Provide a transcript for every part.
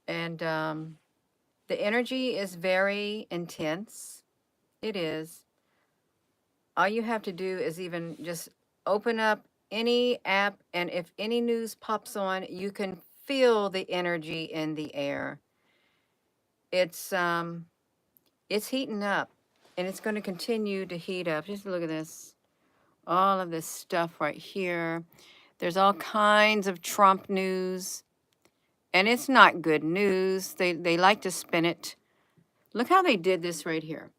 And the energy is very intense. It is. All you have to do is even just open up any app, and if any news pops on, you can feel the energy in the air. It's um, it's heating up, and it's going to continue to heat up. Just look at this. All of this stuff right here. There's all kinds of Trump news, and it's not good news. They like to spin it. Look how they did this right here.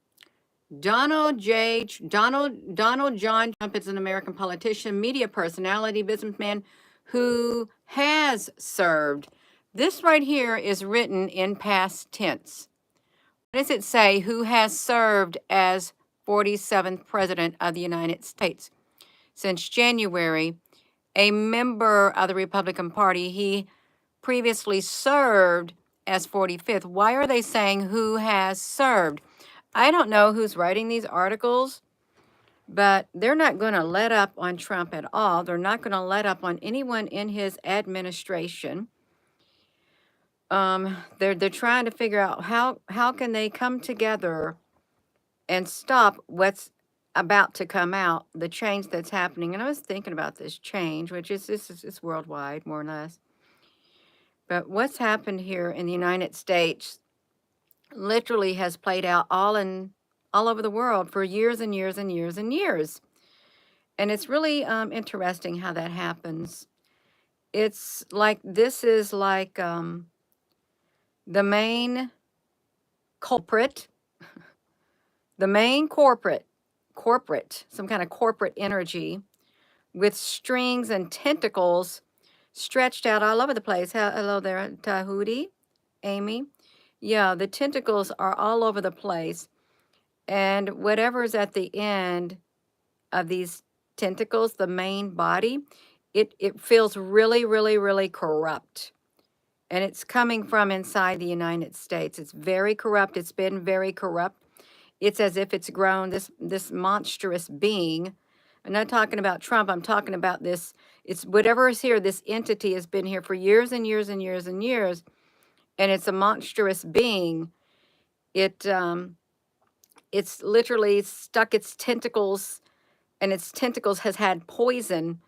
Donald John Trump is an American politician, media personality, businessman who has served. This right here is written in past tense. What does it say? Who has served as 47th President of the United States? Since January, a member of the Republican Party, he previously served as 45th. Why are they saying who has served? I don't know who's writing these articles, but they're not going to let up on Trump at all. They're not going to let up on anyone in his administration. They're trying to figure out how can they come together and stop what's about to come out, the change that's happening. And I was thinking about this change, which is this is it's worldwide, more or less. But what's happened here in the United States literally has played out all over the world for years and years and years and years. And it's really interesting how that happens. It's like this is like the main culprit, the main corporate, some kind of corporate energy with strings and tentacles stretched out all over the place. Hello there, Tahuti, Amy. Yeah, the tentacles are all over the place. And whatever's at the end of these tentacles, the main body, it feels really, really, really corrupt. And it's coming from inside the United States. It's very corrupt. It's been very corrupt. It's as if it's grown this monstrous being. I'm not talking about Trump. I'm talking about this. It's whatever is here. This entity has been here for years and years and years and years, and it's a monstrous being. It's literally stuck its tentacles, and its tentacles has had poison,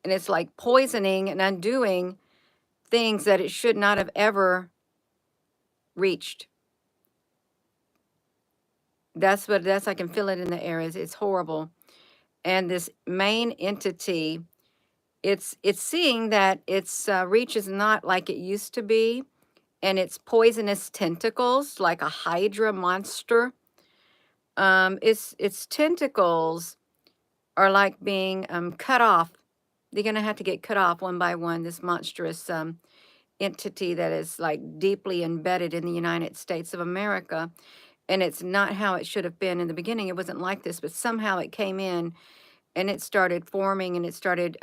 and it's like poisoning and undoing things that it should not have ever reached. That's I can feel it in the air. It's horrible. And this main entity, it's seeing that its reach is not like it used to be, and its poisonous tentacles, like a hydra monster. Its tentacles are like being cut off. They're gonna have to get cut off one by one. This monstrous entity that is like deeply embedded in the United States of America. And it's not how it should have been in the beginning. It wasn't like this, but somehow it came in and it started forming, and it started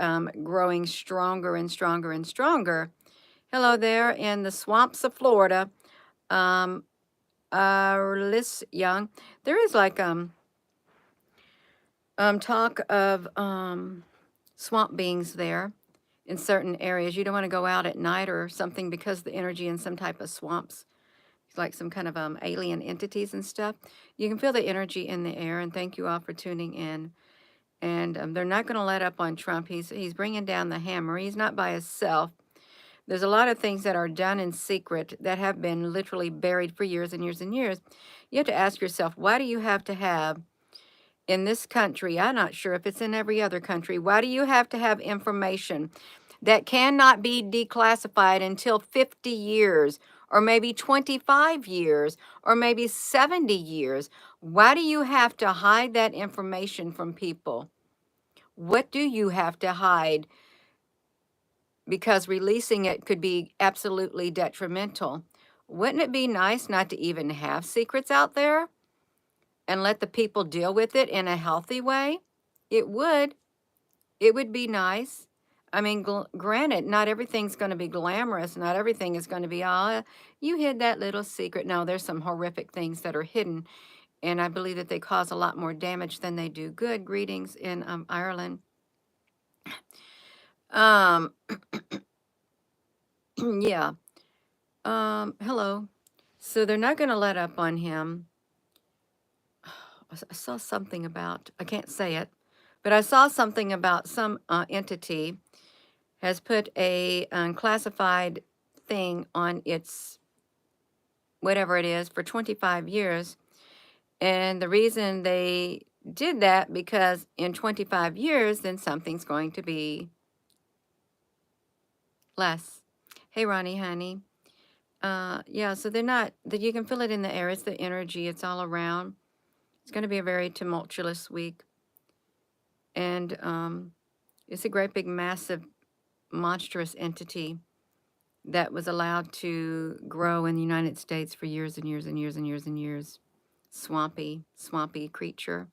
growing stronger and stronger and stronger. Hello there in the swamps of Florida. Um, Liz Young. There is like talk of swamp beings there in certain areas. You don't want to go out at night or something because the energy in some type of swamps, like some kind of alien entities and stuff. You can feel the energy in the air. And thank you all for tuning in. And they're not going to let up on Trump. He's bringing down the hammer. He's not by himself. There's a lot of things that are done in secret that have been literally buried for years and years and years. You have to ask yourself, why do you have to have in this country, I'm not sure if it's in every other country, why do you have to have information that cannot be declassified until 50 years or maybe 25 years or maybe 70 years? Why do you have to hide that information from people? What do you have to hide? Because releasing it could be absolutely detrimental. Wouldn't it be nice not to even have secrets out there and let the people deal with it in a healthy way? It would. It would be nice. I mean, granted, not everything's going to be glamorous. Not everything is going to be, oh, you hid that little secret. No, there's some horrific things that are hidden. And I believe that they cause a lot more damage than they do good. Greetings in Ireland. Um, yeah. Hello. So they're not going to let up on him. I saw something about, I can't say it, but I saw something about some entity has put a unclassified thing on its whatever it is for 25 years. And the reason they did that because in 25 years, then something's going to be less. Hey, Ronnie, honey. Yeah, so they're not, that you can feel it in the air. It's the energy, it's all around. It's going to be a very tumultuous week. And it's a great, big, massive, monstrous entity that was allowed to grow in the United States for years and years and years and years and years. Swampy creature,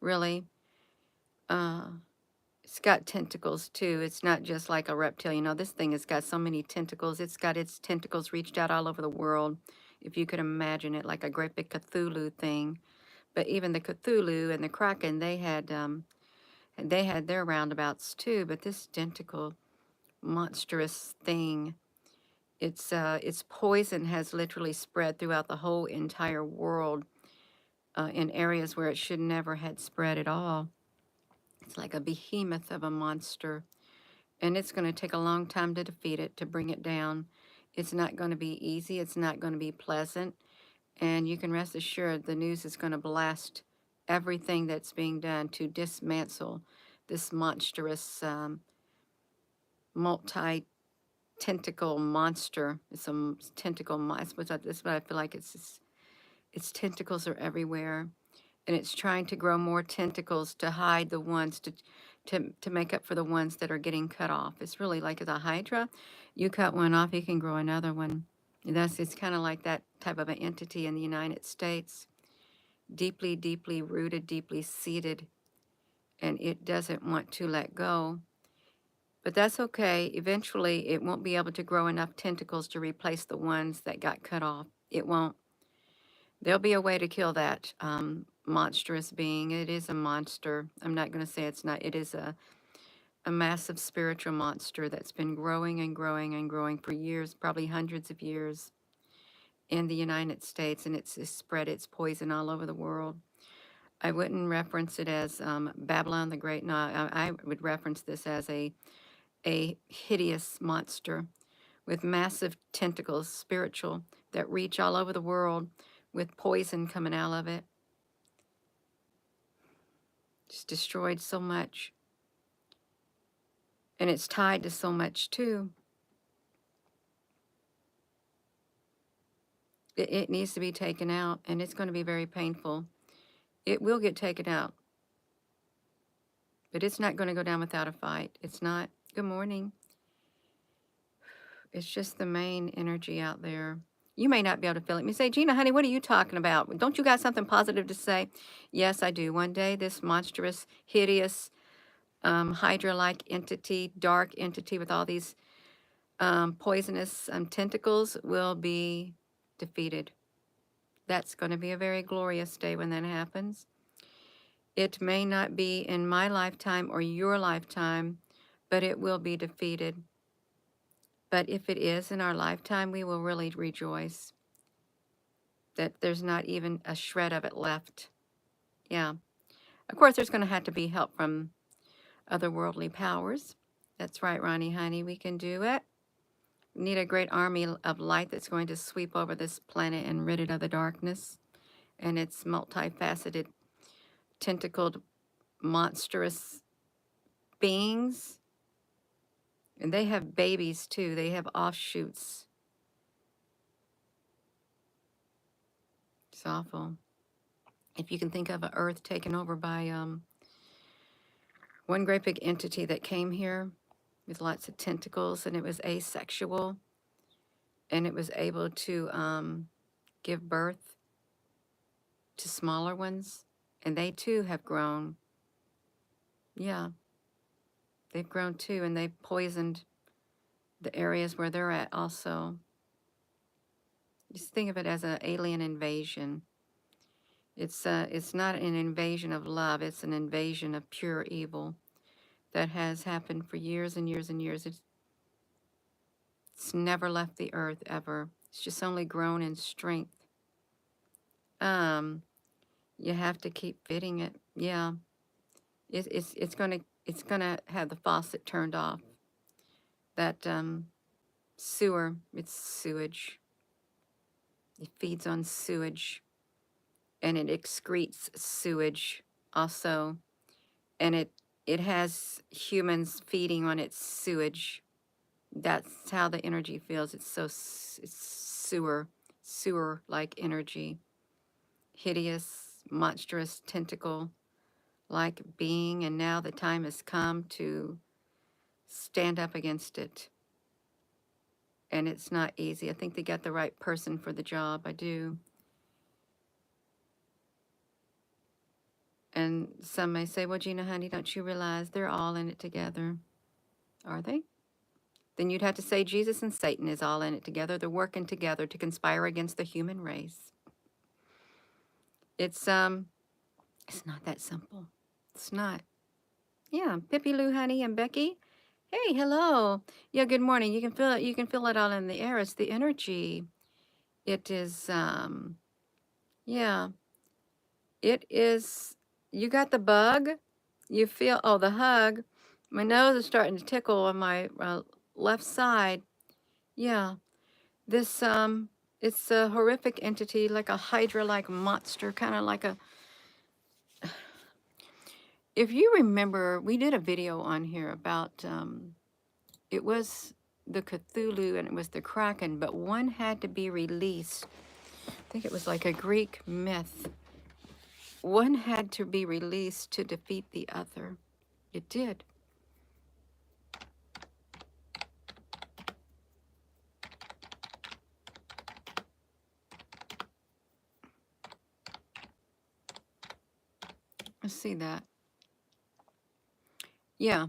really. Uh, it's got tentacles too. It's not just like a reptile. You know, this thing has got so many tentacles. It's got its tentacles reached out all over the world. If you could imagine it, like a great big Cthulhu thing. But even the Cthulhu and the Kraken, they had their roundabouts too. But this tentacle, monstrous thing, its poison has literally spread throughout the whole entire world in areas where it should never had spread at all. It's like a behemoth of a monster, and it's going to take a long time to defeat it, to bring it down. It's not going to be easy. It's not going to be pleasant. And you can rest assured the news is going to blast everything that's being done to dismantle this monstrous multi tentacle monster. It's a tentacle monster. That's what I feel like. Its tentacles are everywhere, and it's trying to grow more tentacles to hide the ones to make up for the ones that are getting cut off. It's really like a hydra. You cut one off, you can grow another one. It's kind of like that type of an entity in the United States, deeply, deeply rooted, deeply seated, and it doesn't want to let go. But that's okay. Eventually, it won't be able to grow enough tentacles to replace the ones that got cut off. It won't. There'll be a way to kill that monstrous being. It is a monster. I'm not going to say it's not. It is a massive spiritual monster that's been growing and growing and growing for years, probably hundreds of years in the United States, and it's spread its poison all over the world. I wouldn't reference it as Babylon the Great. No, I would reference this as a hideous monster with massive tentacles, spiritual, that reach all over the world with poison coming out of it. It's destroyed so much. And it's tied to so much too. It needs to be taken out, and it's going to be very painful. It will get taken out, but it's not going to go down without a fight. It's not. Good morning. It's just the main energy out there. You may not be able to feel it. You say, Gina, honey, what are you talking about? Don't you got something positive to say? Yes, I do. One day, this monstrous, hideous, Hydra-like entity, dark entity with all these poisonous tentacles will be defeated. That's going to be a very glorious day when that happens. It may not be in my lifetime or your lifetime, but it will be defeated. But if it is in our lifetime, we will really rejoice that there's not even a shred of it left. Yeah. Of course, there's going to have to be help from otherworldly powers. That's right, Ronnie, honey. We can do it. We need a great army of light that's going to sweep over this planet and rid it of the darkness and its multifaceted, tentacled, monstrous beings. And they have babies too. They have offshoots. It's awful. If you can think of an Earth taken over by one great big entity that came here with lots of tentacles, and it was asexual, and it was able to give birth to smaller ones, and they too have grown. Yeah, they've grown too, and they've poisoned the areas where they're at also. Just think of it as an alien invasion. It's not an invasion of love. It's an invasion of pure evil that has happened for years and years and years. It's never left the earth ever. It's just only grown in strength. You have to keep fitting it. Yeah, it's gonna have the faucet turned off. That sewer, it's sewage. It feeds on sewage, and it excretes sewage also, and it has humans feeding on its sewage. That's how the energy feels. It's it's sewer like energy, hideous, monstrous, tentacle like being, and now the time has come to stand up against it. And it's not easy. I think they got the right person for the job. I do. And some may say, well, Gina, honey, don't you realize they're all in it together? Are they? Then you'd have to say Jesus and Satan is all in it together. They're working together to conspire against the human race. It's not that simple. It's not. Yeah, Pippi Lou, honey, and Becky. Hey, hello. Yeah, good morning. You can feel it. You can feel it all in the air. It's the energy. It is. Yeah. It is. You got the bug. You feel. Oh, the hug. My nose is starting to tickle on my left side. Yeah. This. It's a horrific entity, like a hydra-like monster, kind of like a. If you remember, we did a video on here about. It was the Cthulhu and it was the Kraken, but one had to be released. I think it was like a Greek myth. One had to be released to defeat the other. It did. Let's see that. Yeah.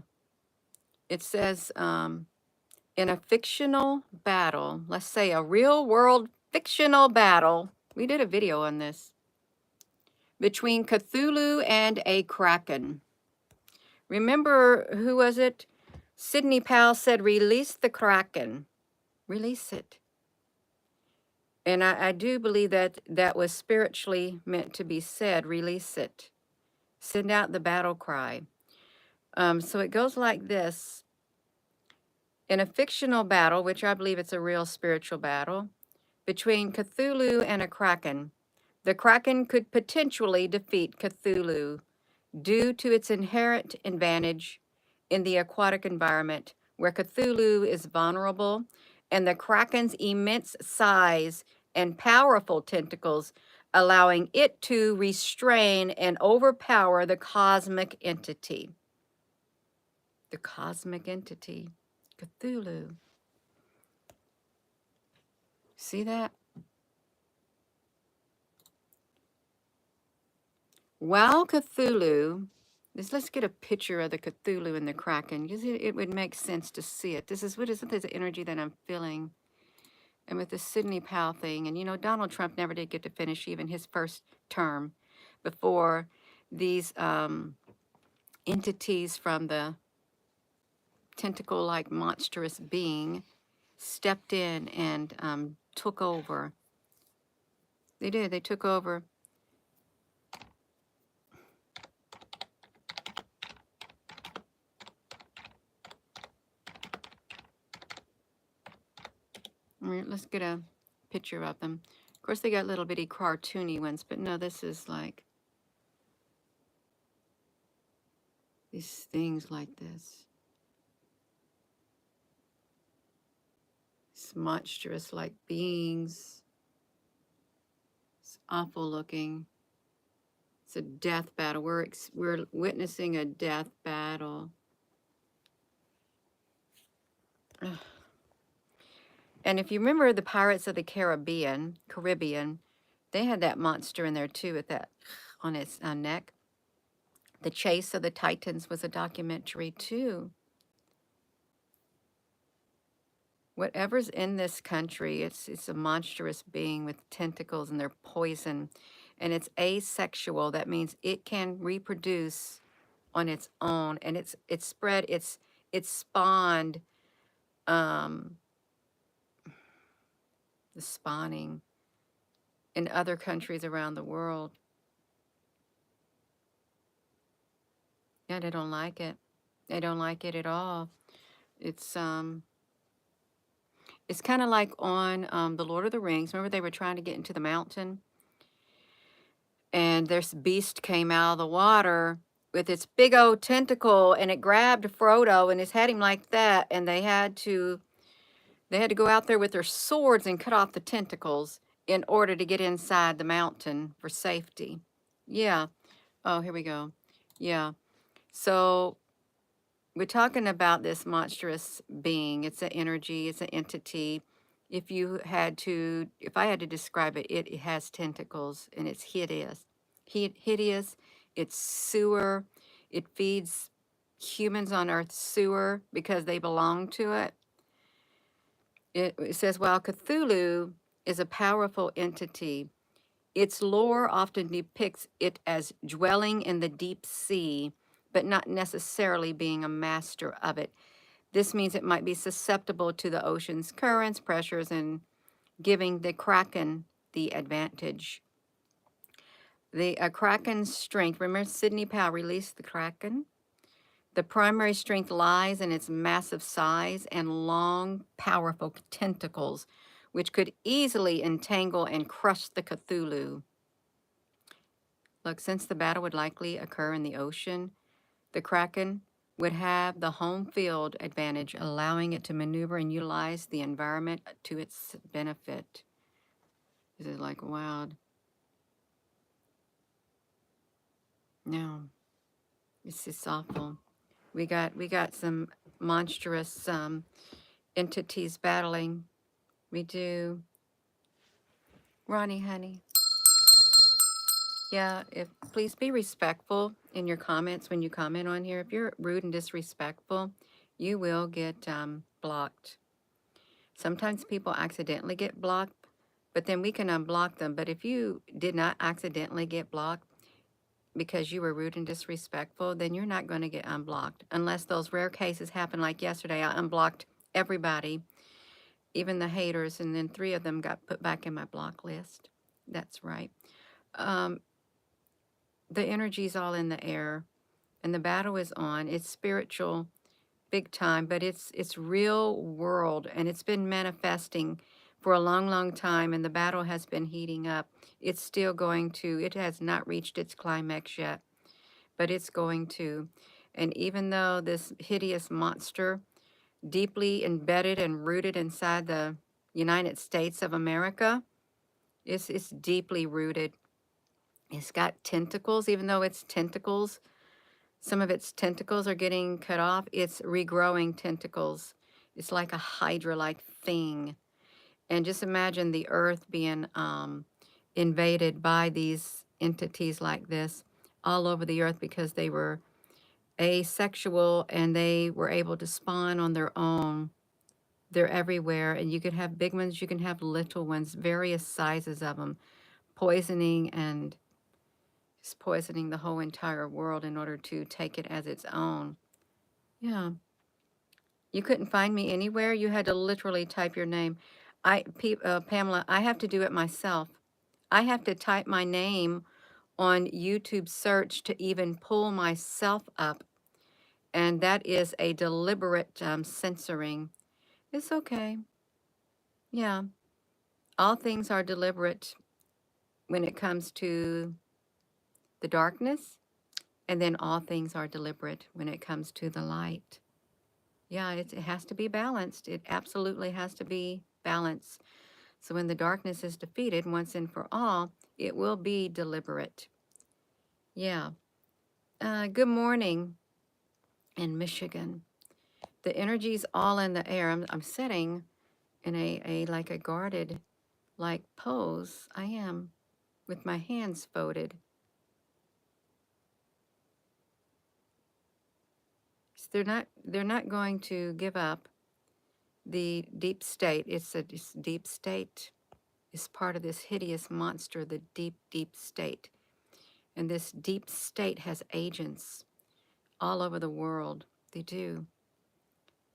It says in a fictional battle, let's say a real world fictional battle, we did a video on this, between Cthulhu and a Kraken. Remember, who was it? Sidney Powell said, release the Kraken. Release it. And I do believe that that was spiritually meant to be said. Release it. Send out the battle cry. So it goes like this. In a fictional battle, which I believe it's a real spiritual battle, between Cthulhu and a Kraken, the Kraken could potentially defeat Cthulhu due to its inherent advantage in the aquatic environment where Cthulhu is vulnerable and the Kraken's immense size and powerful tentacles allowing it to restrain and overpower the cosmic entity. The cosmic entity, Cthulhu. See that? While Cthulhu, let's get a picture of the Cthulhu and the Kraken, because it would make sense to see it. This is the energy that I'm feeling. And with the Sidney Powell thing, and you know, Donald Trump never did get to finish even his first term before these entities from the tentacle-like monstrous being stepped in and took over. They did. They took over. Let's get a picture of them. Of course, they got little bitty cartoony ones, but no, this is like these things like this. It's monstrous like beings. It's awful looking. It's a death battle. We're witnessing a death battle. Ugh. And if you remember the Pirates of the Caribbean, they had that monster in there too with that on its neck. The Chase of the Titans was a documentary too. Whatever's in this country, it's a monstrous being with tentacles and they're poison. And it's asexual. That means it can reproduce on its own. And it's spread, it's spawned the spawning in other countries around the world. Yeah, they don't like it. They don't like it at all. It's it's kind of like on the Lord of the Rings. Remember they were trying to get into the mountain, and this beast came out of the water with its big old tentacle, and it grabbed Frodo and it had him like that, and they had to go out there with their swords and cut off the tentacles in order to get inside the mountain for safety. Yeah. Oh, here we go. Yeah. So we're talking about this monstrous being. It's an energy, it's an entity. If I had to describe it, it has tentacles and it's hideous. Hideous. It's sewer. It feeds humans on Earth sewer because they belong to it. It says, while Cthulhu is a powerful entity, its lore often depicts it as dwelling in the deep sea, but not necessarily being a master of it. This means it might be susceptible to the ocean's currents, pressures, and giving the Kraken the advantage. The Kraken's strength, remember Sidney Powell released the Kraken? The primary strength lies in its massive size and long, powerful tentacles, which could easily entangle and crush the Cthulhu. Look, since the battle would likely occur in the ocean, the Kraken would have the home field advantage, allowing it to maneuver and utilize the environment to its benefit. This is like wild. No, it's just awful. We got some monstrous entities battling. We do. Ronnie, honey. Yeah, please be respectful in your comments when you comment on here. If you're rude and disrespectful, you will get blocked. Sometimes people accidentally get blocked, but then we can unblock them. But if you did not accidentally get blocked because you were rude and disrespectful, then you're not going to get unblocked unless those rare cases happen like yesterday. I unblocked everybody, even the haters, and then 3 of them got put back in my block list. That's right. The energy's all in the air and the battle is on. It's spiritual big time, but it's real world, and it's been manifesting for a long, long time, and the battle has been heating up. It's still going to. It has not reached its climax yet, but it's going to. And even though this hideous monster, deeply embedded and rooted inside the United States of America, it's deeply rooted. It's got tentacles, even though its tentacles, some of its tentacles are getting cut off. It's regrowing tentacles. It's like a hydra-like thing. And just imagine the earth being invaded by these entities like this all over the earth because they were asexual and they were able to spawn on their own. They're everywhere, and you could have big ones, you can have little ones, various sizes of them, poisoning and just poisoning the whole entire world in order to take it as its own. Yeah. You couldn't find me anywhere. You had to literally type your name. Pamela, I have to do it myself. I have to type my name on YouTube search to even pull myself up. And that is a deliberate censoring. It's okay. Yeah. All things are deliberate when it comes to the darkness. And then all things are deliberate when it comes to the light. Yeah, it has to be balanced. It absolutely has to be balanced. So when the darkness is defeated once and for all, it will be deliberate. Yeah. Good morning in Michigan. The energy's all in the air. I'm sitting in a like a guarded like pose. I am with my hands folded. So they're not going to give up. The deep state, it's deep state is part of this hideous monster, the deep, deep state. And this deep state has agents all over the world. They do.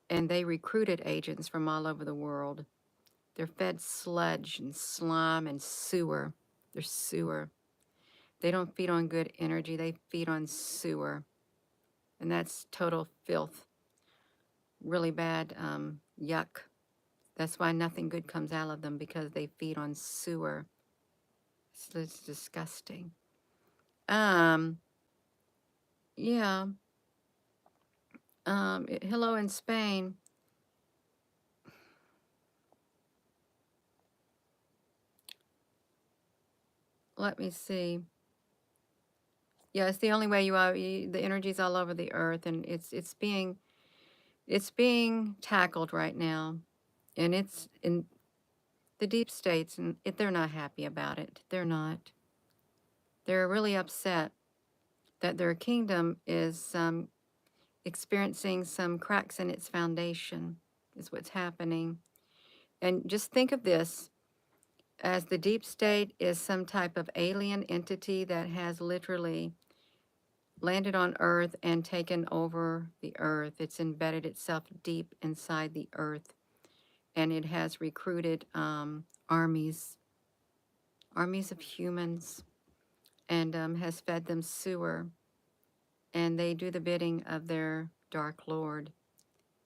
And they recruited agents from all over the world. They're fed sludge and slime and sewer. They're sewer. They don't feed on good energy. They feed on sewer. And that's total filth. Really bad yuck. That's why nothing good comes out of them, because they feed on sewer. It's disgusting. Yeah. Hello in Spain. Let me see. Yeah, it's the only way the energy's all over the earth, and it's being tackled right now, and it's in the deep states, and they're not happy about it. They're not. They're really upset that their kingdom is experiencing some cracks in its foundation, is what's happening. And just think of this as the deep state is some type of alien entity that has literally landed on Earth and taken over the Earth. It's embedded itself deep inside the Earth, and it has recruited armies of humans, and has fed them sewer, and they do the bidding of their Dark Lord.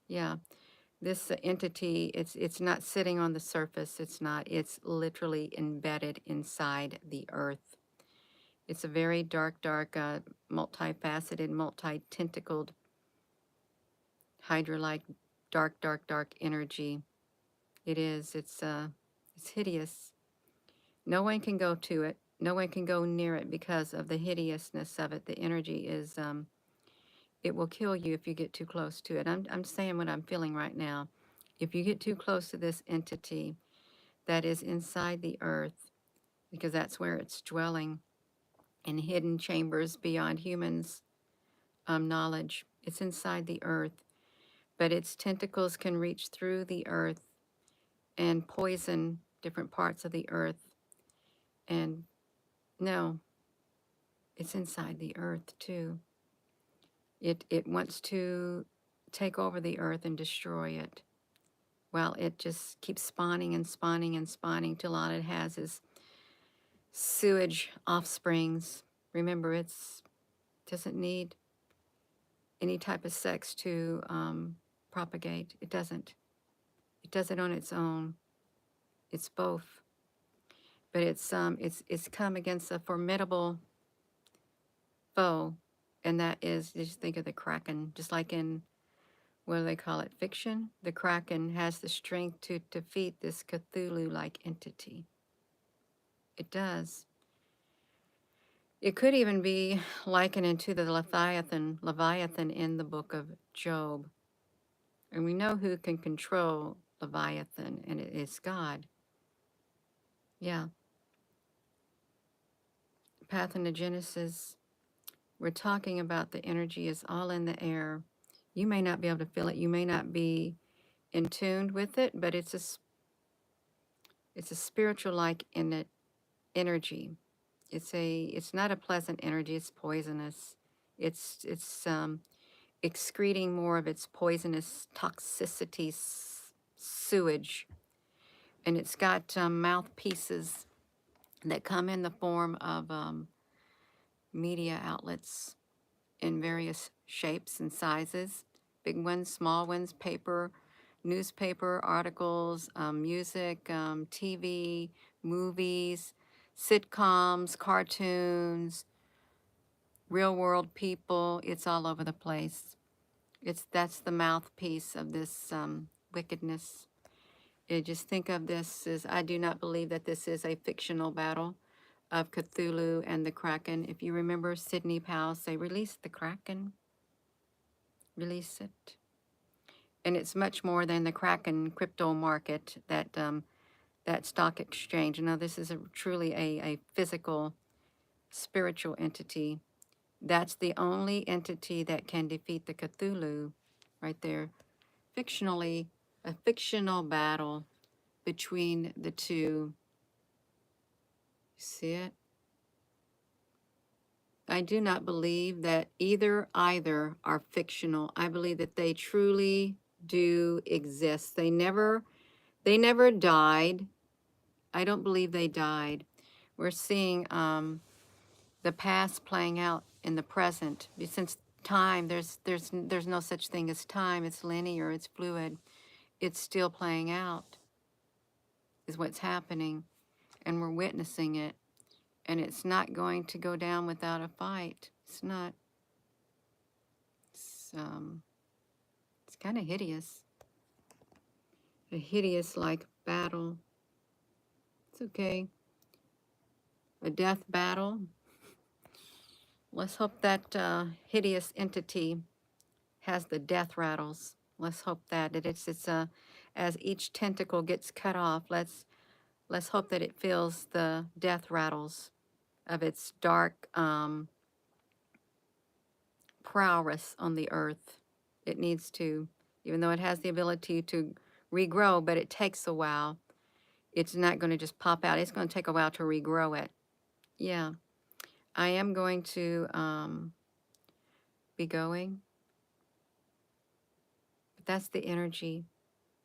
Yeah, this entity, it's not sitting on the surface. It's not. It's literally embedded inside the Earth. It's a very dark, multifaceted, multi-tentacled, Hydra-like, dark energy. It is. It's hideous. No one can go to it. No one can go near it because of the hideousness of it. The energy is, it will kill you if you get too close to it. I'm saying what I'm feeling right now. If you get too close to this entity that is inside the earth, because that's where it's dwelling, in hidden chambers beyond humans' knowledge, it's inside the earth, but its tentacles can reach through the earth and poison different parts of the earth. And no, it's inside the earth too. It wants to take over the earth and destroy it. Well, it just keeps spawning and spawning and spawning till all it has is sewage offsprings. Remember, it doesn't need any type of sex to propagate. It doesn't. It does it on its own. It's both. But it's come against a formidable foe, and that is, just think of the Kraken, just like in, what do they call it, fiction? The Kraken has the strength to defeat this Cthulhu-like entity. It does. It could even be likened to the Leviathan in the book of Job. And we know who can control Leviathan, and it is God. Yeah. Parthenogenesis, we're talking about the energy is all in the air. You may not be able to feel it. You may not be in tune with it, but it's a spiritual-like energy. It's not a pleasant energy. It's poisonous. It's excreting more of its poisonous toxicity sewage, and it's got mouthpieces that come in the form of media outlets in various shapes and sizes, big ones, small ones, paper, newspaper, articles, music, TV, movies, sitcoms, cartoons, real world people. It's all over the place. That's the mouthpiece of this wickedness. Just think of this as, I do not believe that this is a fictional battle of Cthulhu and the Kraken. If you remember Sidney Powell say, release the Kraken, release it. And it's much more than the Kraken crypto market, that stock exchange. Now, this is truly a physical, spiritual entity. That's the only entity that can defeat the Cthulhu right there. Fictionally, a fictional battle between the two. See it? I do not believe that either are fictional. I believe that they truly do exist. They never They never died. I don't believe they died. We're seeing the past playing out in the present. Since time, there's no such thing as time. It's linear. It's fluid. It's still playing out. Is what's happening, and we're witnessing it. And it's not going to go down without a fight. It's not. It's kind of hideous. A hideous like battle. It's okay. A death battle. Let's hope that hideous entity has the death rattles. Let's hope that it's as each tentacle gets cut off. Let's hope that it feels the death rattles of its dark prowess on the earth. It needs to, even though it has the ability to regrow, but it takes a while. It's not going to just pop out. It's going to take a while to regrow it. Yeah, I am going to be going. But that's the energy.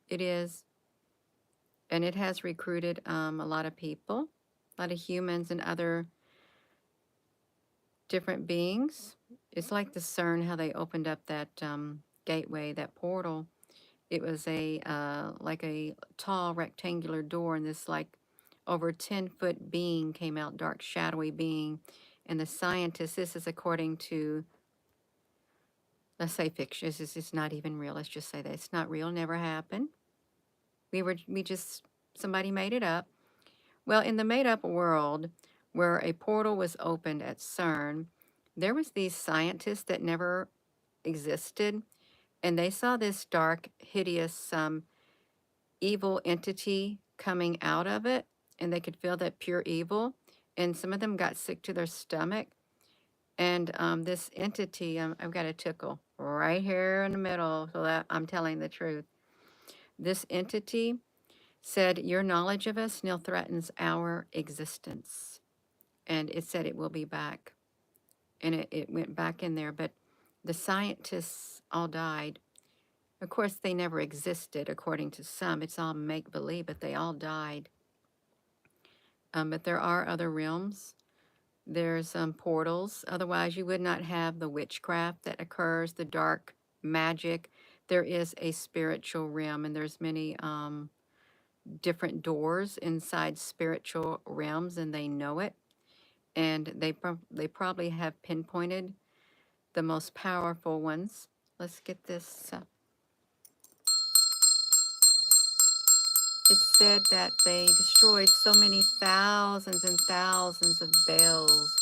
It is. And it has recruited a lot of people, a lot of humans and other different beings. It's like the CERN, how they opened up that gateway, that portal. It was a like a tall rectangular door, and this like over 10-foot being came out, dark shadowy being. And the scientists, this is according to, let's say fiction, it's not even real, let's just say that it's not real, never happened. Somebody made it up. Well, in the made up world where a portal was opened at CERN, there was these scientists that never existed, and they saw this dark, hideous, evil entity coming out of it, and they could feel that pure evil, and some of them got sick to their stomach. And this entity, I've got a tickle right here in the middle, so that I'm telling the truth. This entity said, your knowledge of us still threatens our existence. And it said it will be back. And it went back in there. But the scientists all died. Of course, they never existed, according to some. It's all make-believe, but they all died. But there are other realms. There's portals. Otherwise, you would not have the witchcraft that occurs, the dark magic. There is a spiritual realm, and there's many different doors inside spiritual realms, and they know it. And they probably have pinpointed the most powerful ones. Let's get this. It said that they destroyed so many thousands and thousands of bells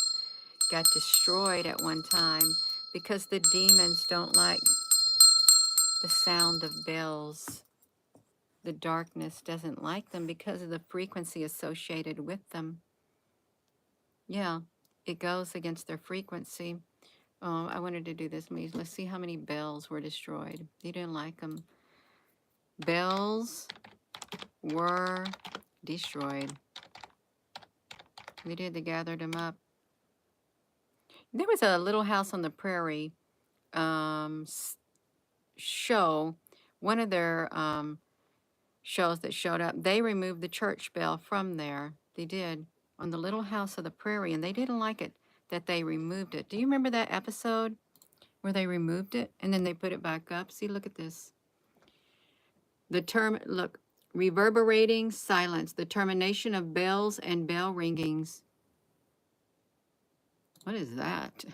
got destroyed at one time because the demons don't like the sound of bells. The darkness doesn't like them because of the frequency associated with them. Yeah, it goes against their frequency. Oh, I wanted to do this. Let's see how many bells were destroyed. He didn't like them. Bells were destroyed. They did. They gathered them up. There was a Little House on the Prairie show. One of their shows that showed up, they removed the church bell from there. They did, on the Little House of the Prairie, and they didn't like it that they removed it. Do you remember that episode where they removed it and then they put it back up? See, look at this. The term, look, reverberating silence, the termination of bells and bell ringings. What is that?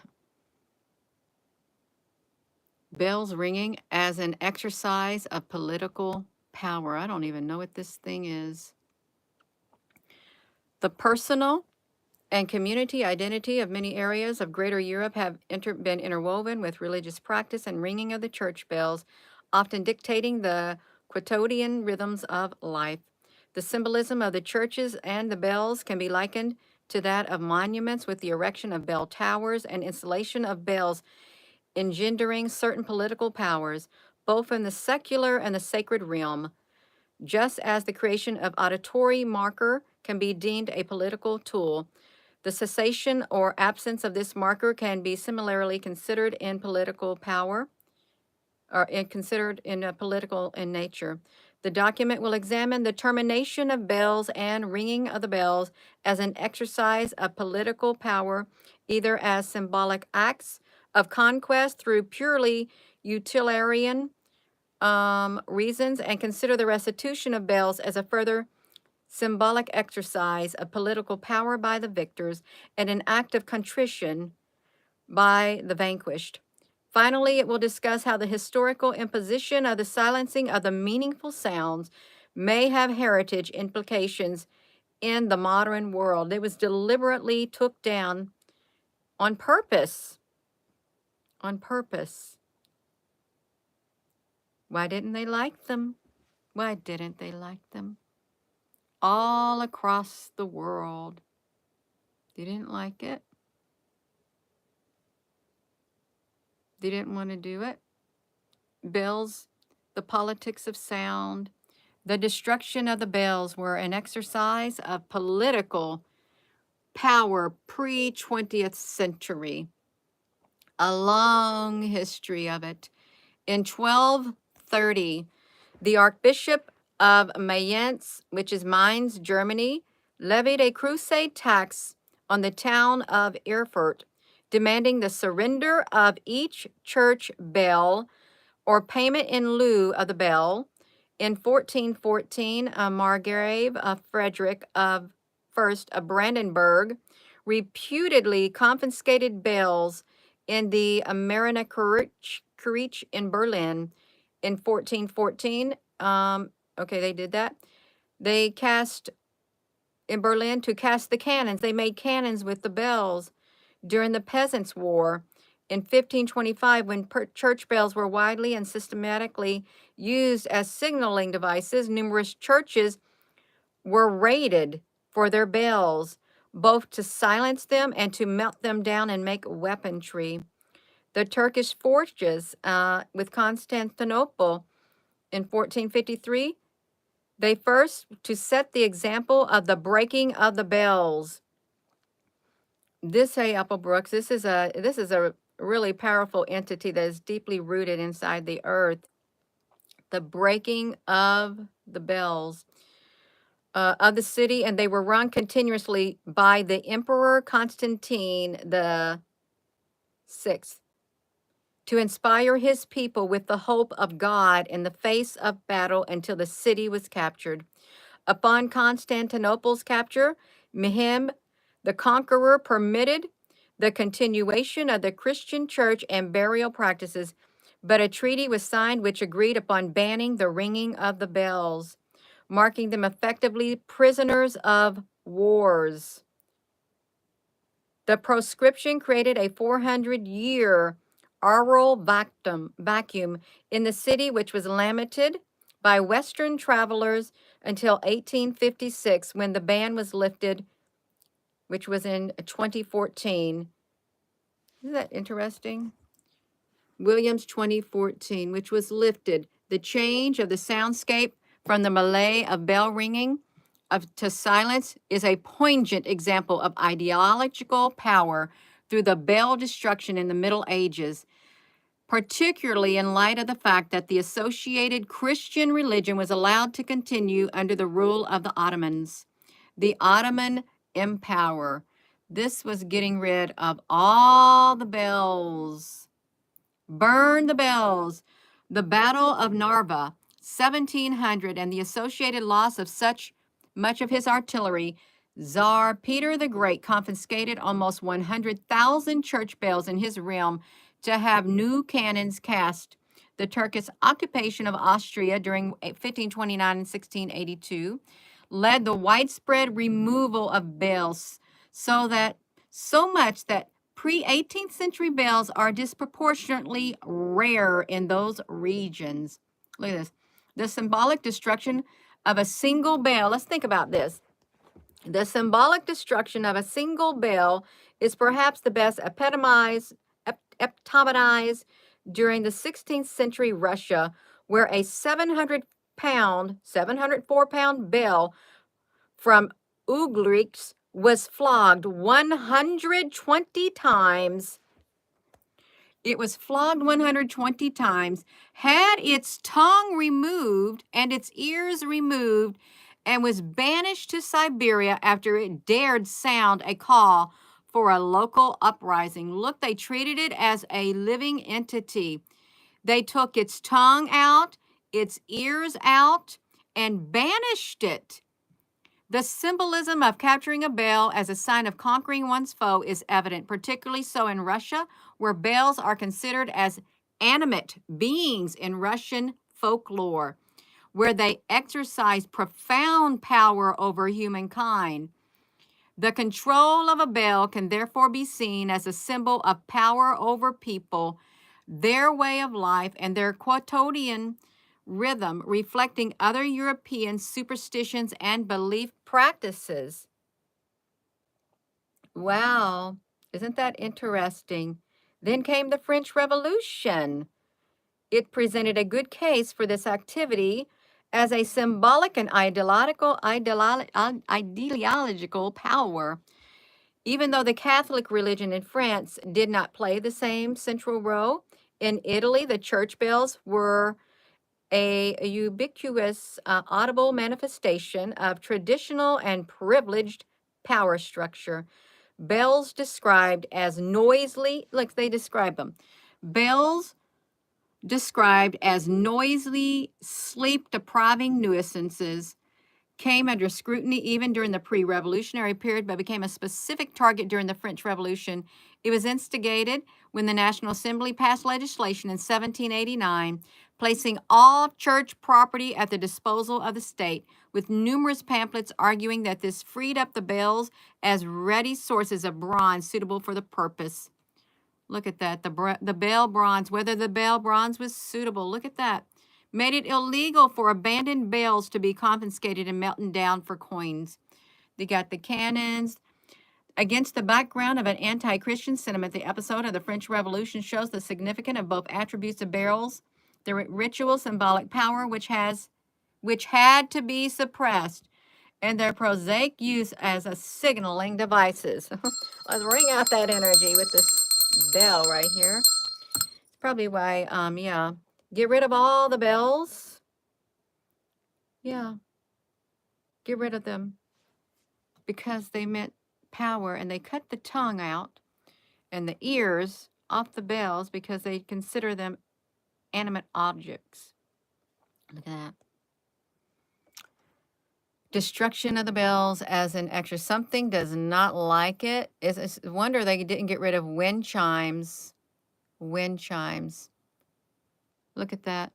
Bells ringing as an exercise of political power. I don't even know what this thing is. The personal and community identity of many areas of Greater Europe have been interwoven with religious practice and ringing of the church bells, often dictating the quotidian rhythms of life. The symbolism of the churches and the bells can be likened to that of monuments, with the erection of bell towers and installation of bells engendering certain political powers, both in the secular and the sacred realm, just as the creation of auditory marker can be deemed a political tool. The cessation or absence of this marker can be similarly considered in political power, or considered in a political in nature. The document will examine the termination of bells and ringing of the bells as an exercise of political power, either as symbolic acts of conquest through purely utilitarian reasons, and consider the restitution of bells as a further symbolic exercise of political power by the victors and an act of contrition by the vanquished. Finally, it will discuss how the historical imposition of the silencing of the meaningful sounds may have heritage implications in the modern world. It was deliberately took down on purpose. On purpose. Why didn't they like them? Why didn't they like them? All across the world. They didn't like it. They didn't want to do it. Bells, the politics of sound, the destruction of the bells were an exercise of political power pre-20th century. A long history of it. In 1230, the Archbishop of Mayence, which is Mainz, Germany, levied a crusade tax on the town of Erfurt, demanding the surrender of each church bell or payment in lieu of the bell. In 1414, Margrave Frederick of First of Brandenburg reputedly confiscated bells in the Marienkirche in Berlin. In 1414, okay, they did that. They cast in Berlin to cast the cannons. They made cannons with the bells during the Peasants' War. In 1525, when church bells were widely and systematically used as signaling devices, numerous churches were raided for their bells, both to silence them and to melt them down and make weaponry. The Turkish forces with Constantinople in 1453, they first to set the example of the breaking of the bells. This, hey, Applebrooks, this is a really powerful entity that is deeply rooted inside the earth. The breaking of the bells of the city, and they were rung continuously by the Emperor Constantine the Sixth to inspire his people with the hope of God in the face of battle until the city was captured. Upon Constantinople's capture, Mehmed the Conqueror permitted the continuation of the Christian church and burial practices, but a treaty was signed which agreed upon banning the ringing of the bells, marking them effectively prisoners of wars. The proscription created a 400-year aural vacuum in the city, which was lamented by Western travelers until 1856, when the ban was lifted, which was in 2014. Isn't that interesting? Williams 2014, which was lifted. The change of the soundscape from the melee of bell ringing to silence is a poignant example of ideological power through the bell destruction in the Middle Ages, particularly in light of the fact that the associated Christian religion was allowed to continue under the rule of the Ottomans. The Ottoman Empire. This was getting rid of all the bells. Burn the bells. The Battle of Narva, 1700, and the associated loss of such much of his artillery. Tsar Peter the Great confiscated almost 100,000 church bells in his realm to have new cannons cast. The Turkish occupation of Austria during 1529 and 1682 led the widespread removal of bells, so much that pre-18th century bells are disproportionately rare in those regions. Look at this. The symbolic destruction of a single bell. Let's think about this. The symbolic destruction of a single bell is perhaps the best epitomized during the 16th century Russia, where a 704-pound bell from Uglitz was flogged 120 times It was flogged 120 times, had its tongue removed and its ears removed, and was banished to Siberia after it dared sound a call for a local uprising. Look, they treated it as a living entity. They took its tongue out, its ears out, and banished it. The symbolism of capturing a bell as a sign of conquering one's foe is evident, particularly so in Russia, where bells are considered as animate beings in Russian folklore, where they exercise profound power over humankind. The control of a bell can therefore be seen as a symbol of power over people, their way of life, and their quotidian rhythm, reflecting other European superstitions and belief practices. Wow, isn't that interesting? Then came the French Revolution. It presented a good case for this activity as a symbolic and ideological power. Even though the Catholic religion in France did not play the same central role, in Italy, the church bells were a ubiquitous, audible manifestation of traditional and privileged power structure. Bells described as noisily, like they describe them. Bells described as noisily sleep depriving nuisances came under scrutiny even during the pre-revolutionary period, but became a specific target during the French Revolution. It was instigated when the National Assembly passed legislation in 1789, placing all church property at the disposal of the state, with numerous pamphlets arguing that this freed up the bells as ready sources of bronze suitable for the purpose. Look at that, the bell bronze, whether the bell bronze was suitable. Look at that. Made it illegal for abandoned bells to be confiscated and melted down for coins. They got the cannons. Against the background of an anti-Christian sentiment, the episode of the French Revolution shows the significance of both attributes of bells, the ritual symbolic power which had to be suppressed, and their prosaic use as a signaling devices. Let's ring out that energy with this bell right here. It's probably why, yeah, get rid of all the bells. Yeah, get rid of them because they meant power, and they cut the tongue out and the ears off the bells because they consider them animate objects. Look at that. Destruction of the bells as an extra. Something does not like it. It's a wonder they didn't get rid of wind chimes. Wind chimes. Look at that.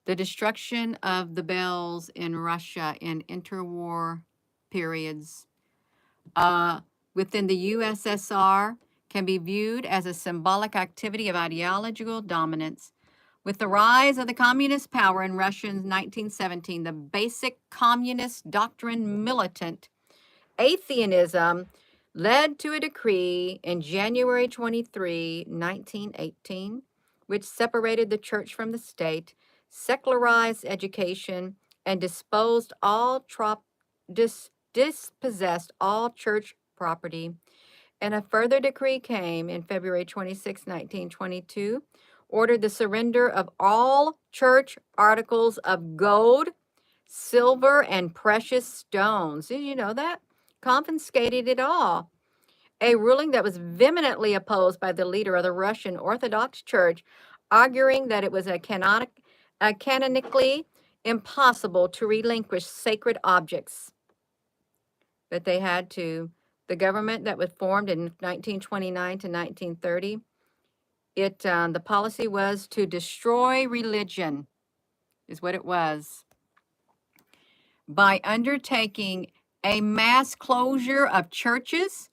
The destruction of the bells in Russia in interwar periods within the USSR can be viewed as a symbolic activity of ideological dominance. With the rise of the communist power in Russia in 1917, the basic communist doctrine militant atheism led to a decree in January 23, 1918, which separated the church from the state, secularized education, and dispossessed all church property. And a further decree came in February 26, 1922, ordered the surrender of all church articles of gold, silver, and precious stones. Did you know that? Confiscated it all. A ruling that was vehemently opposed by the leader of the Russian Orthodox Church, arguing that it was canonically impossible to relinquish sacred objects. But they had to. The government that was formed in 1929 to 1930, the policy was to destroy religion, is what it was, by undertaking a mass closure of churches,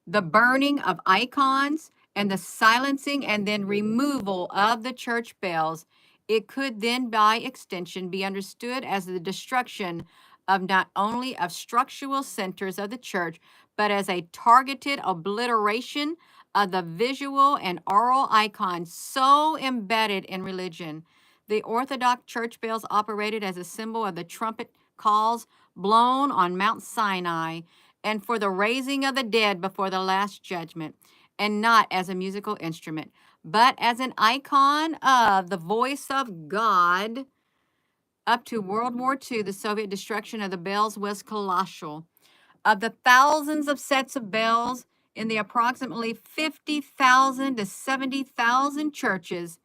the burning of icons, and the silencing and then removal of the church bells. It could then, by extension, be understood as the destruction of not only of structural centers of the church, but as a targeted obliteration of the visual and oral icons so embedded in religion. The Orthodox church bells operated as a symbol of the trumpet calls blown on Mount Sinai and for the raising of the dead before the last judgment. and not as a musical instrument, but as an icon of the voice of God. Up to World War II, the Soviet destruction of the bells was colossal. Of the thousands of sets of bells in the approximately 50,000 to 70,000 churches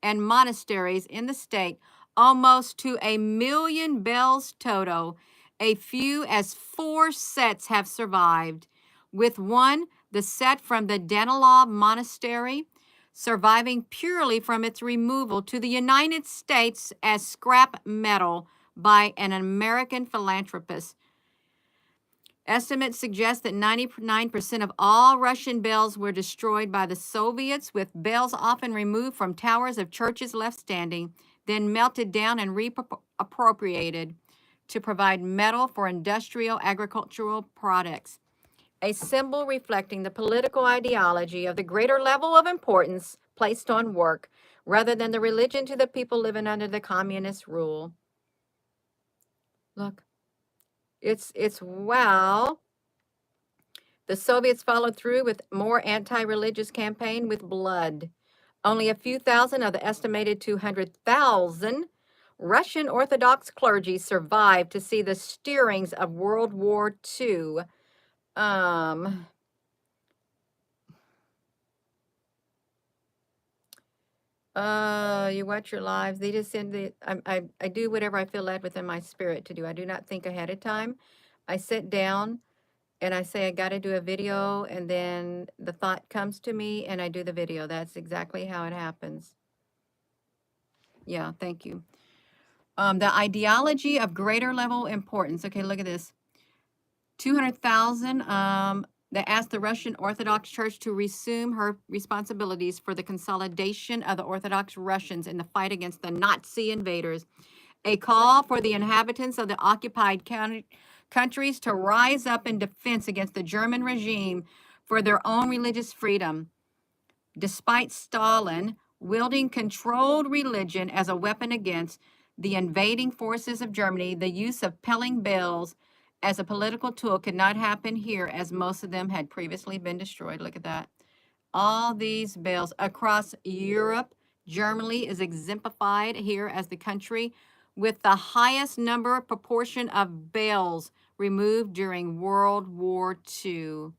and monasteries in the state, almost to 1,000,000 bells total, a few as 4 sets have survived, with one, the set from the Danilov Monastery, surviving purely from its removal to the United States as scrap metal by an American philanthropist. Estimates suggest that 99% of all Russian bells were destroyed by the Soviets, with bells often removed from towers of churches left standing, then melted down and reappropriated to provide metal for industrial agricultural products. A symbol reflecting the political ideology of the greater level of importance placed on work rather than the religion to the people living under the communist rule. Look, it's wow. The Soviets followed through with more anti-religious campaign with blood. Only a few thousand of the estimated 200,000 Russian Orthodox clergy survived to see the stirrings of World War II. You watch your lives. They just send the. I do whatever I feel led within my spirit to do. I do not think ahead of time. I sit down and I say I got to do a video, and then the thought comes to me, and I do the video. That's exactly how it happens. Yeah, thank you. The ideology of greater level importance. Okay, look at this. 200,000 that asked the Russian Orthodox Church to resume her responsibilities for the consolidation of the Orthodox Russians in the fight against the Nazi invaders. A call for the inhabitants of the occupied countries to rise up in defense against the German regime for their own religious freedom. Despite Stalin wielding controlled religion as a weapon against the invading forces of Germany, the use of pelling bells as a political tool could not happen here, as most of them had previously been destroyed. Look at that. All these bells across Europe. Germany is exemplified here as the country with the highest number proportion of bells removed during World War II.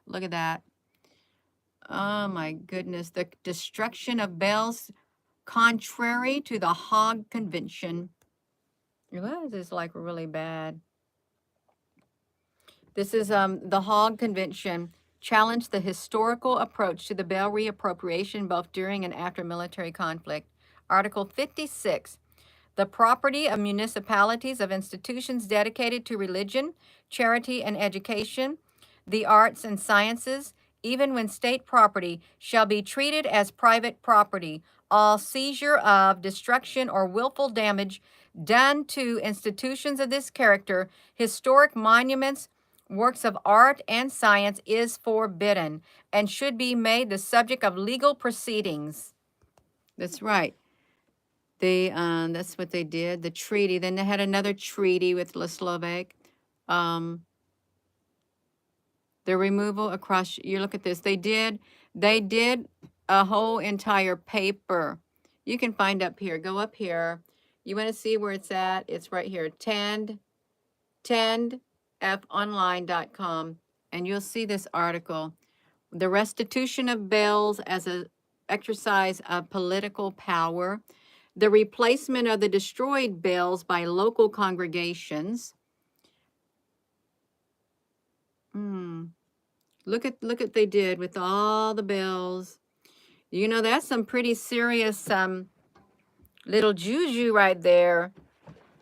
Look at that. Oh my goodness. The destruction of bells contrary to the Hague Convention. Well, this is like really bad. This is the Hague Convention challenged the historical approach to the bell reappropriation both during and after military conflict. Article 56, the property of municipalities of institutions dedicated to religion, charity, and education, the arts and sciences, even when state property, shall be treated as private property. All seizure of, destruction, or willful damage done to institutions of this character, historic monuments, works of art and science is forbidden and should be made the subject of legal proceedings. That's right. That's what they did. The treaty. Then they had another treaty with the Slovak. The removal across. You look at this. They did a whole entire paper. You can find up here. Go up here. You want to see where it's at? It's right here. tendfonline.com, and you'll see this article. The restitution of bells as an exercise of political power, the replacement of the destroyed bells by local congregations. Look at they did with all the bells. You know, that's some pretty serious little juju right there.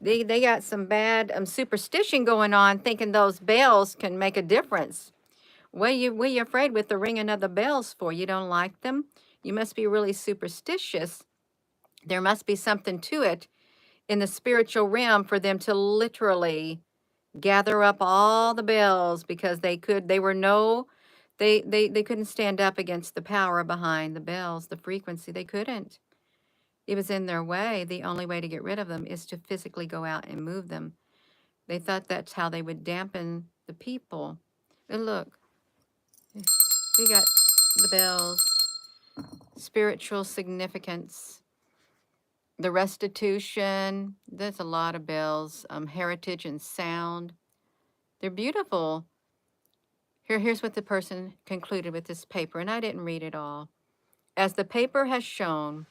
They got some bad superstition going on, thinking those bells can make a difference. What are you afraid with the ringing of the bells for? You don't like them? You must be really superstitious. There must be something to it in the spiritual realm for them to literally gather up all the bells, because they couldn't stand up against the power behind the bells, the frequency. They couldn't. It was in their way. The only way to get rid of them is to physically go out and move them. They thought that's how they would dampen the people. And look, we got the bells, spiritual significance, the restitution. There's a lot of bells. Heritage and sound. They're beautiful. Here's what the person concluded with this paper, and I didn't read it all. As the paper has shown,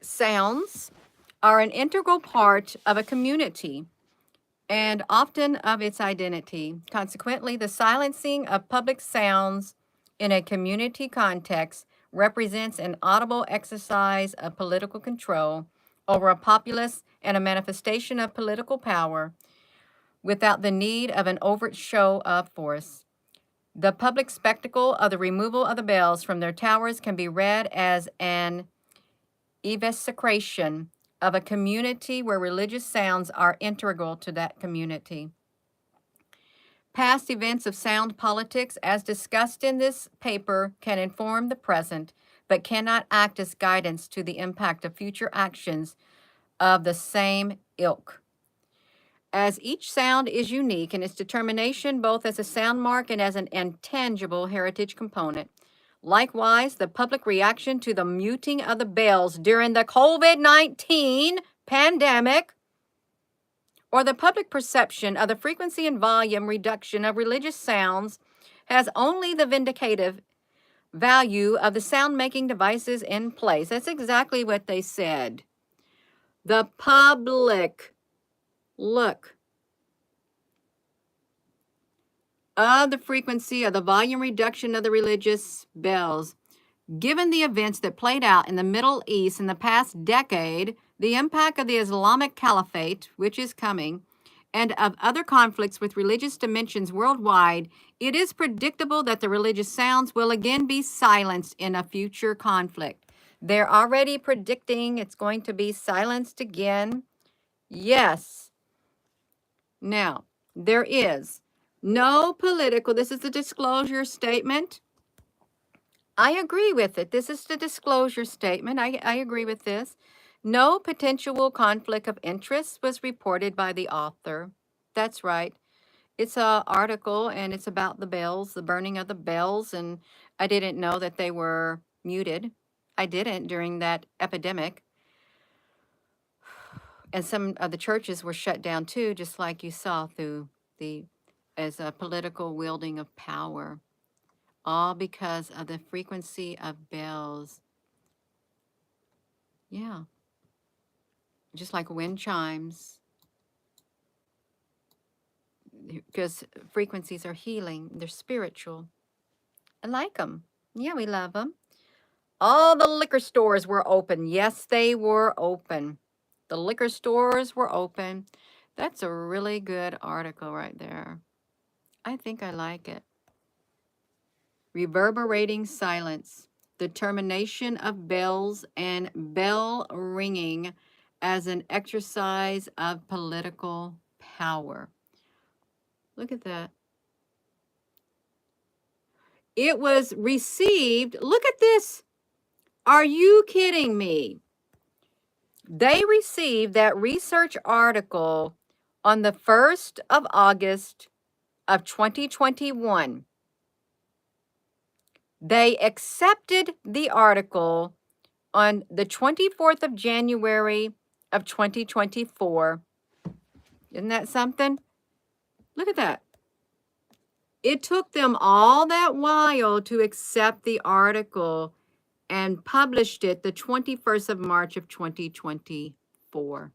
sounds are an integral part of a community and often of its identity. Consequently, the silencing of public sounds in a community context represents an audible exercise of political control over a populace and a manifestation of political power without the need of an overt show of force. The public spectacle of the removal of the bells from their towers can be read as an evisceration of a community where religious sounds are integral to that community. Past events of sound politics, as discussed in this paper, can inform the present, but cannot act as guidance to the impact of future actions of the same ilk. As each sound is unique in its determination, both as a sound mark and as an intangible heritage component. Likewise, the public reaction to the muting of the bells during the COVID-19 pandemic, or the public perception of the frequency and volume reduction of religious sounds, has only the vindicative value of the sound-making devices in place. That's exactly what they said. The public, look, of the frequency of the volume reduction of the religious bells. Given the events that played out in the Middle East in the past decade, the impact of the Islamic Caliphate, which is coming, and of other conflicts with religious dimensions worldwide, it is predictable that the religious sounds will again be silenced in a future conflict. They're already predicting it's going to be silenced again. Yes. Now, there is no political, this is the disclosure statement. I agree with it. This is the disclosure statement. I agree with this. No potential conflict of interest was reported by the author. That's right. It's an article and it's about the bells, the burning of the bells, and I didn't know that they were muted. I didn't during that epidemic. And some of the churches were shut down too, just like you saw through as a political wielding of power. All because of the frequency of bells. Yeah. Just like wind chimes. Because frequencies are healing. They're spiritual. I like them. Yeah, we love them. All the liquor stores were open. Yes, they were open. The liquor stores were open. That's a really good article right there. I think I like it. Reverberating silence, the termination of bells and bell ringing as an exercise of political power. Look at that. It was received, look at this. Are you kidding me? They received that research article on the 1st of August of 2021. They accepted the article on the 24th of January of 2024. Isn't that something? Look at that. It took them all that while to accept the article and published it the 21st of March of 2024.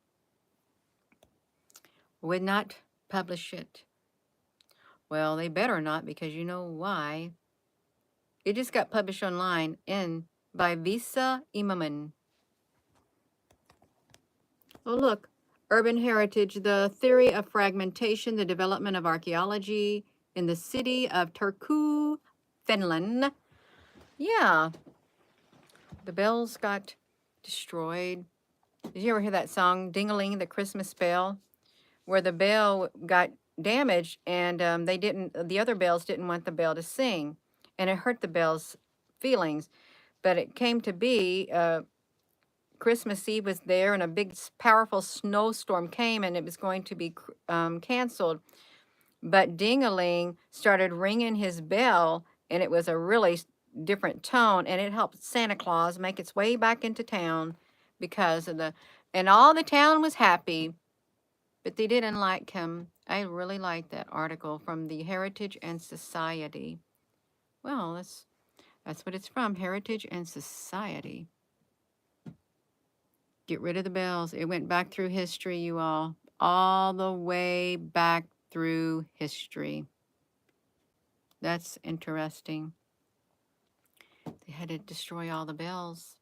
Would not publish it. Well, they better not, because you know why. It just got published online by Visa Imaman. Oh, look. Urban heritage, the theory of fragmentation, the development of archaeology in the city of Turku, Finland. Yeah. The bells got destroyed. Did you ever hear that song, Ding-a-ling, the Christmas bell? Where the bell got damaged and the other bells didn't want the bell to sing. And it hurt the bell's feelings. But it came to be, Christmas Eve was there and a big, powerful snowstorm came and it was going to be canceled. But Ding-a-ling started ringing his bell and it was a really different tone, and it helped Santa Claus make its way back into town because of and all the town was happy, but they didn't like him. I really like that article from the Heritage and Society. Well, that's what it's from, Heritage and Society. Get rid of the bells. It went back through history, you all the way back through history. That's interesting. They had to destroy all the bells.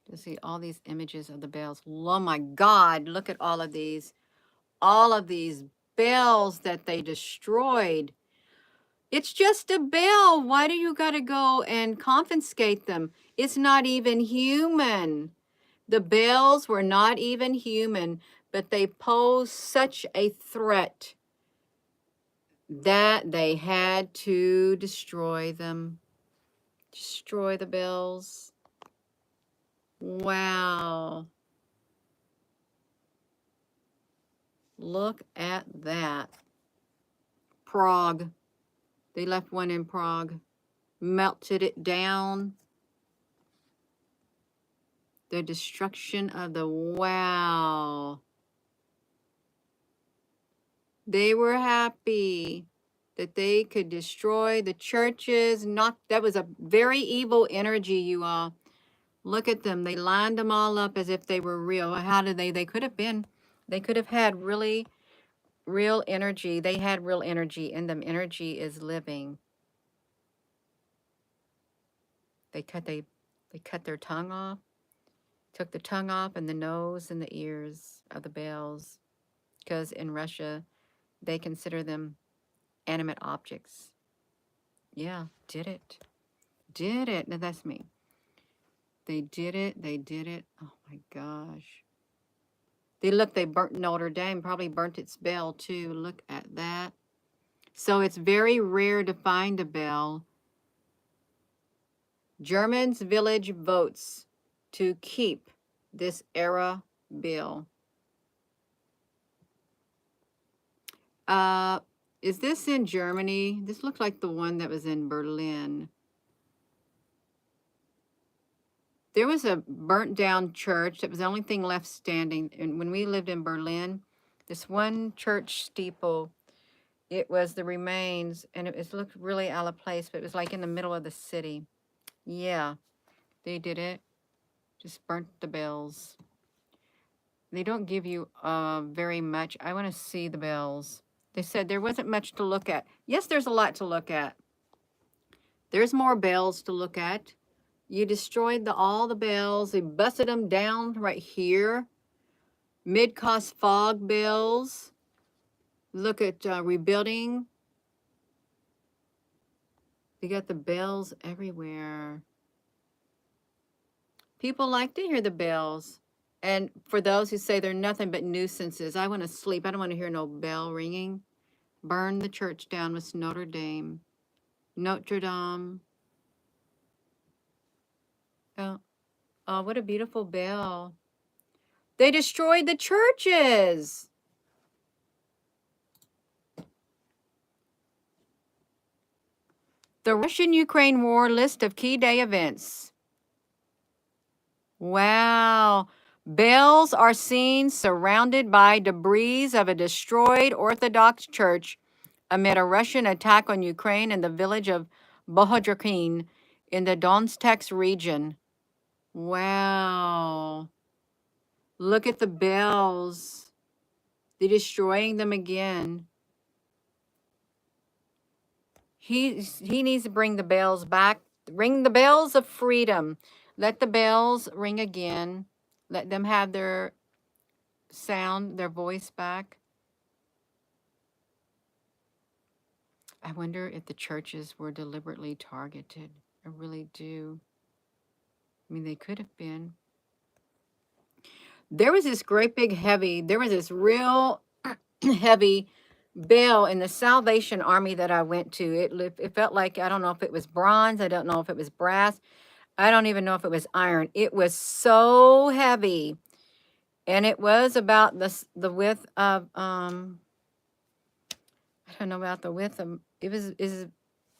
To see all these images of the bells. Oh my God, look at all of these. All of these bells that they destroyed. It's just a bell. Why do you got to go and confiscate them? It's not even human. The bells were not even human, but they posed such a threat that they had to destroy them. Destroy the bells. Wow. Look at that. Prague. They left one in Prague. Melted it down. The destruction of the wow. They were happy that they could destroy the churches. That was a very evil energy, you all. Look at them. They lined them all up as if they were real. How did they could have been. They could have had really real energy. They had real energy in them. Energy is living. They cut their tongue off. Took the tongue off and the nose and the ears of the bells, because in Russia, they consider them animate objects. Yeah, did it. Did it. Now that's me. They did it. They did it. Oh my gosh. They burnt Notre Dame, probably burnt its bell too. Look at that. So it's very rare to find a bell. Germans village votes to keep this era bill. Is this in Germany? This looked like the one that was in Berlin. There was a burnt down church that was the only thing left standing. And when we lived in Berlin, this one church steeple, it was the remains, and it looked really out of place, but it was like in the middle of the city. Yeah, they did it. Just burnt the bells. They don't give you very much. I want to see the bells. They said there wasn't much to look at. Yes, there's a lot to look at. There's more bells to look at. You destroyed all the bells. They busted them down right here. Mid-cost fog bells. Look at rebuilding. They got the bells everywhere. People like to hear the bells. And for those who say they're nothing but nuisances, I want to sleep. I don't want to hear no bell ringing. Burn the church down with Notre Dame. Notre Dame. Oh, what a beautiful bell. They destroyed the churches. The Russian-Ukraine war list of key day events. Wow. Bells are seen surrounded by debris of a destroyed Orthodox church amid a Russian attack on Ukraine in the village of Bohodrkin in the Donetsk region. Wow. Look at the bells. They're destroying them again. He needs to bring the bells back. Ring the bells of freedom. Let the bells ring again. Let them have their sound, their voice back. I wonder if the churches were deliberately targeted. I really do. I mean, they could have been. There was this real heavy bell in the Salvation Army that I went to. It felt like, I don't know if it was bronze. I don't know if it was brass. I don't even know if it was iron. It was so heavy. And it was about the width of, I don't know about the width of, it was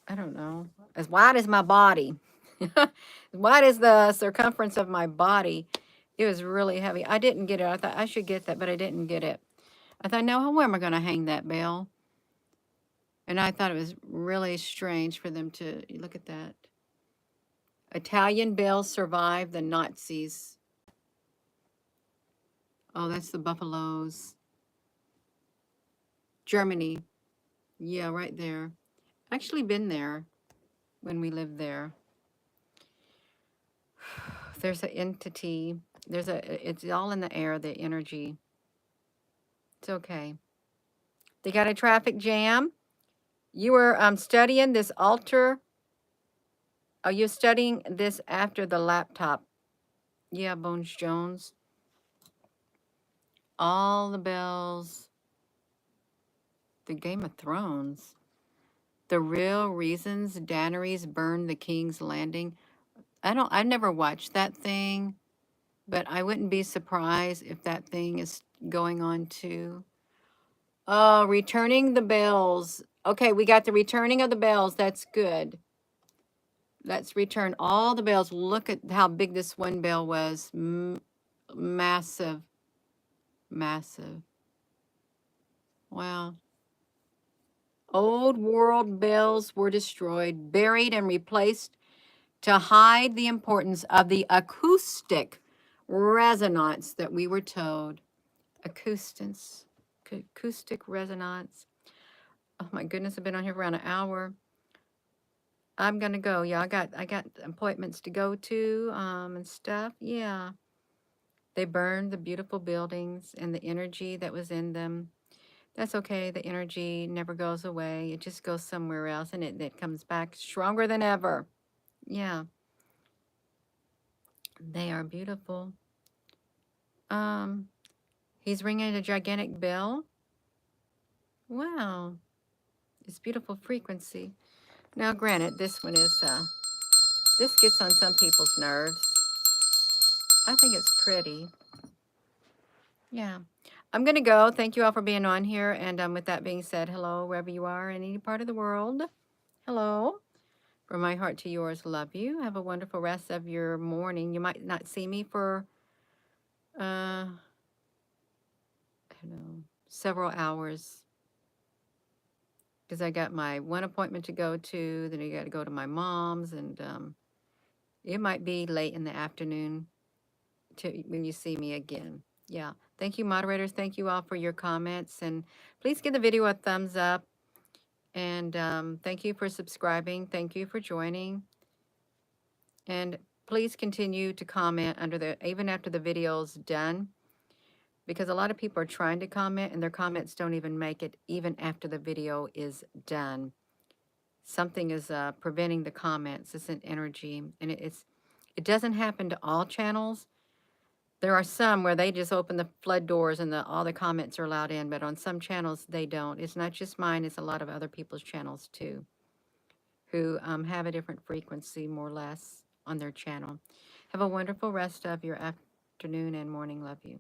I don't know, as wide as my body. As wide as the circumference of my body. It was really heavy. I didn't get it. I thought I should get that, but I didn't get it. I thought, no, where am I going to hang that bell? And I thought it was really strange for them to look at that. Italian bells survived the Nazis. Oh, that's the Buffaloes. Germany. Yeah, right there. Actually been there when we lived there. There's an entity. It's all in the air, the energy. It's okay. They got a traffic jam. You were studying this altar. Are you studying this after the laptop? Yeah, Bones Jones. All the bells. The Game of Thrones. The real reasons Daenerys burned the King's Landing. I've never watched that thing, but I wouldn't be surprised if that thing is going on too. Oh, returning the bells. Okay, we got the returning of the bells. That's good. Let's return all the bells. Look at how big this one bell was. Massive. Massive. Wow. Old world bells were destroyed, buried, and replaced to hide the importance of the acoustic resonance that we were told. Acoustic resonance. Oh my goodness, I've been on here for around an hour. I'm gonna go. Yeah, I got appointments to go to and stuff. Yeah. They burned the beautiful buildings and the energy that was in them. That's okay. The energy never goes away. It just goes somewhere else and it comes back stronger than ever. Yeah. They are beautiful. He's ringing a gigantic bell. Wow. It's beautiful frequency. Now, granted, this one is, this gets on some people's nerves. I think it's pretty. Yeah. I'm going to go. Thank you all for being on here. And with that being said, hello, wherever you are in any part of the world. Hello. From my heart to yours, love you. Have a wonderful rest of your morning. You might not see me for, I don't know, several hours. Because I got my one appointment to go to. Then I got to go to my mom's. And it might be late in the afternoon when you see me again. Yeah. Thank you, moderators. Thank you all for your comments. And please give the video a thumbs up. And thank you for subscribing. Thank you for joining. And please continue to comment even after the video's done. Because a lot of people are trying to comment and their comments don't even make it even after the video is done. Something is preventing the comments. It's an energy. And it doesn't happen to all channels. There are some where they just open the flood doors and all the comments are allowed in, but on some channels they don't. It's not just mine, it's a lot of other people's channels too, who have a different frequency, more or less, on their channel. Have a wonderful rest of your afternoon and morning. Love you.